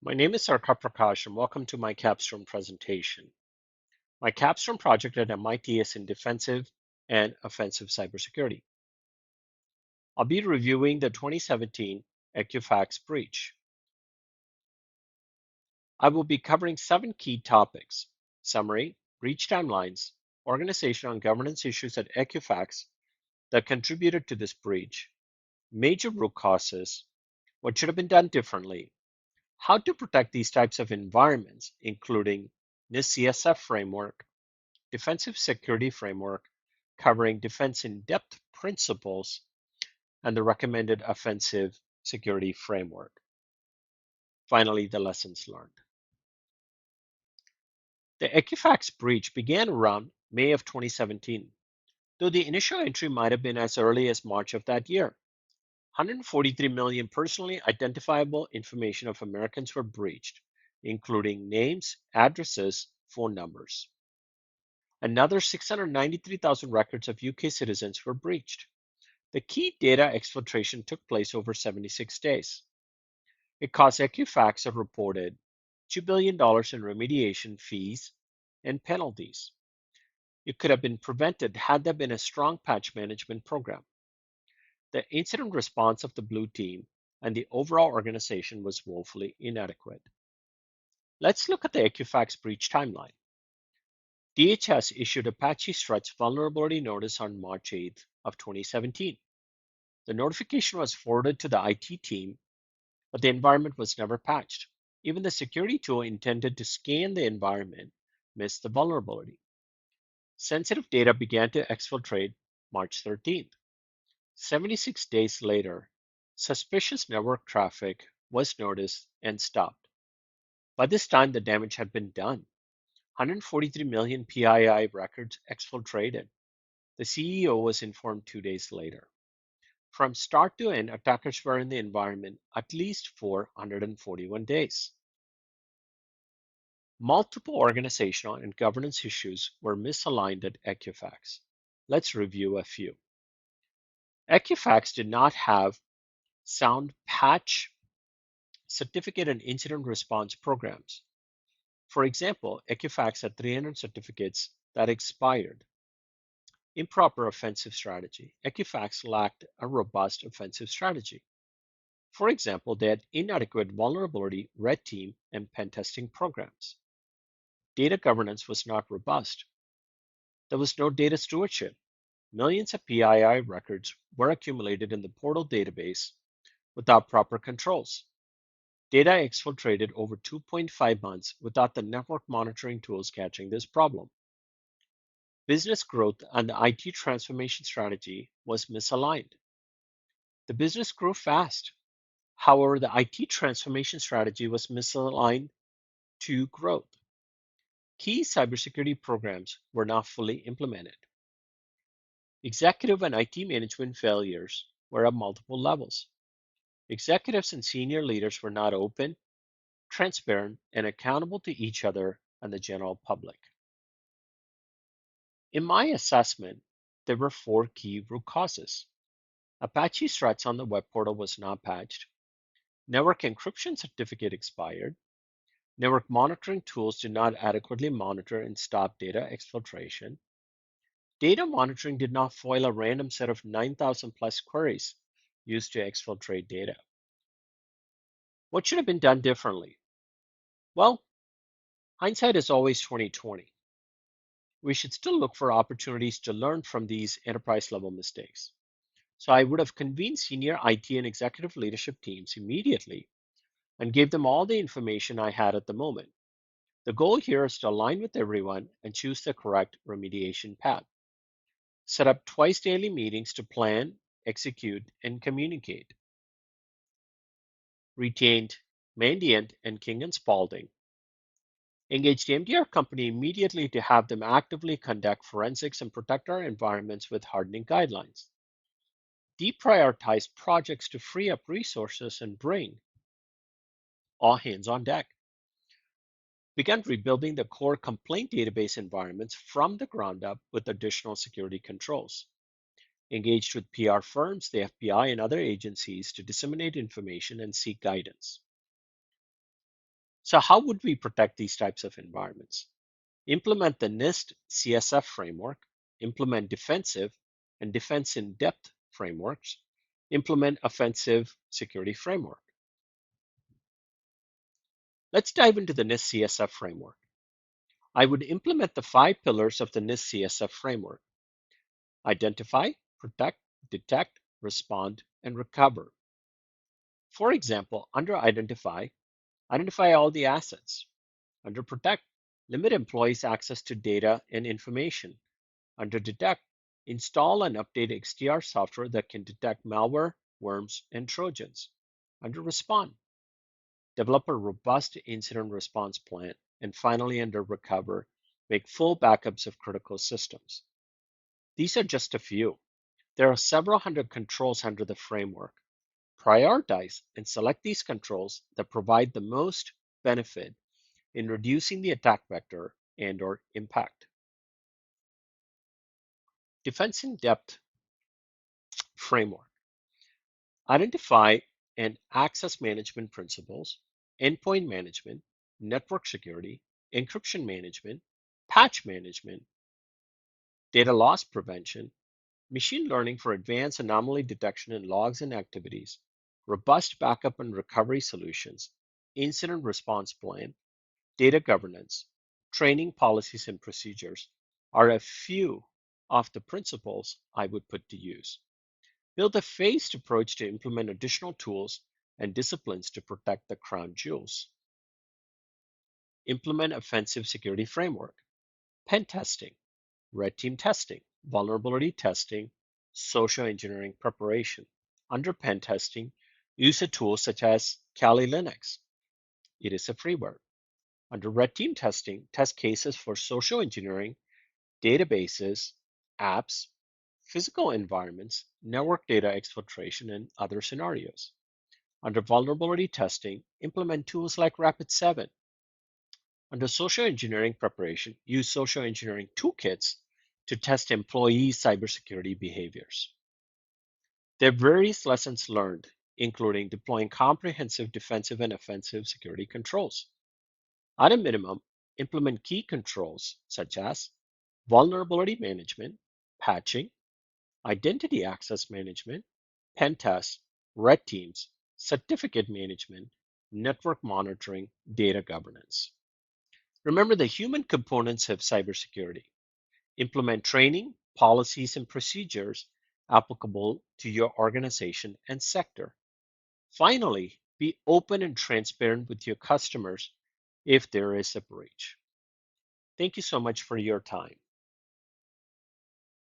My name is Arcot Prakash and welcome to my Capstone presentation. My Capstone project at MIT is in defensive and offensive cybersecurity. I'll be reviewing the 2017 Equifax breach. I will be covering 7 key topics: summary, breach timelines, organizational and governance issues at Equifax that contributed to this breach, major root causes, what should have been done differently, how to protect these types of environments, including NIST CSF framework, defensive security framework covering defense in depth principles, and the recommended offensive security framework. Finally, the lessons learned. The Equifax breach began around May of 2017, though the initial entry might have been as early as March of that year. 143 million personally identifiable information of Americans were breached, including names, addresses, phone numbers. Another 693,000 records of UK citizens were breached. The key data exfiltration took place over 76 days. It cost Equifax a reported $2 billion in remediation fees and penalties. It could have been prevented had there been a strong patch management program. The incident response of the Blue Team and the overall organization was woefully inadequate. Let's look at the Equifax breach timeline. DHS issued Apache Struts vulnerability notice on March 8th of 2017. The notification was forwarded to the IT team, but the environment was never patched. Even the security tool intended to scan the environment missed the vulnerability. Sensitive data began to exfiltrate March 13th. 76 days later, suspicious network traffic was noticed and stopped. By this time, the damage had been done. 143 million PII records exfiltrated. The CEO was informed 2 days later. From start to end, attackers were in the environment at least for 141 days. Multiple organizational and governance issues were misaligned at Equifax. Let's review a few. Equifax did not have sound patch, certificate, and incident response programs. For example, Equifax had 300 certificates that expired. Improper offensive strategy. Equifax lacked a robust offensive strategy. For example, they had inadequate vulnerability, red team, and pen testing programs. Data governance was not robust. There was no data stewardship. Millions of PII records were accumulated in the portal database without proper controls. Data exfiltrated over 2.5 months without the network monitoring tools catching this problem. Business growth and the IT transformation strategy was misaligned. The business grew fast. However, the IT transformation strategy was misaligned to growth. Key cybersecurity programs were not fully implemented. Executive and IT management failures were at multiple levels. Executives and senior leaders were not open, transparent, and accountable to each other and the general public. In my assessment, there were 4 key root causes. Apache Struts on the web portal was not patched. Network encryption certificate expired. Network monitoring tools did not adequately monitor and stop data exfiltration. Data monitoring did not foil a random set of 9,000 plus queries used to exfiltrate data. What should have been done differently? Well, hindsight is always 2020. We should still look for opportunities to learn from these enterprise level mistakes. So I would have convened senior IT and executive leadership teams immediately and gave them all the information I had at the moment. The goal here is to align with everyone and choose the correct remediation path. Set up twice daily meetings to plan, execute, and communicate. Retained Mandiant and King and Spalding. Engaged the MDR company immediately to have them actively conduct forensics and protect our environments with hardening guidelines. Deprioritize projects to free up resources and bring all hands on deck. Began rebuilding the core complaint database environments from the ground up with additional security controls. Engaged with PR firms, the FBI, and other agencies to disseminate information and seek guidance. So how would we protect these types of environments? Implement the NIST CSF framework, implement defensive and defense in depth frameworks, implement offensive security framework. Let's dive into the NIST CSF framework. I would implement the 5 pillars of the NIST CSF framework: identify, protect, detect, respond, and recover. For example, under identify all the assets. Under protect, limit employees' access to data and information. Under detect, install and update XDR software that can detect malware, worms, and trojans. Under respond, develop a robust incident response plan. And finally, under recover, make full backups of critical systems. These are just a few. There are several hundred controls under the framework. Prioritize and select these controls that provide the most benefit in reducing the attack vector and/or impact. Defense in depth framework. Identify and access management principles, endpoint management, network security, encryption management, patch management, data loss prevention, machine learning for advanced anomaly detection in logs and activities, robust backup and recovery solutions, incident response plan, data governance, training policies and procedures are a few of the principles I would put to use. Build a phased approach to implement additional tools and disciplines to protect the crown jewels. Implement offensive security framework, pen testing, red team testing, vulnerability testing, social engineering preparation. Under pen testing, use a tool such as Kali Linux. It is a freeware. Under red team testing, test cases for social engineering, databases, apps, physical environments, network data exfiltration, and other scenarios. Under vulnerability testing, implement tools like Rapid7. Under social engineering preparation, use social engineering toolkits to test employee cybersecurity behaviors. There are various lessons learned, including deploying comprehensive defensive and offensive security controls. At a minimum, implement key controls such as vulnerability management, patching, identity access management, pen tests, red teams, certificate management, network monitoring, data governance. Remember the human components of cybersecurity. Implement training, policies, and procedures applicable to your organization and sector. Finally, be open and transparent with your customers if there is a breach. Thank you so much for your time.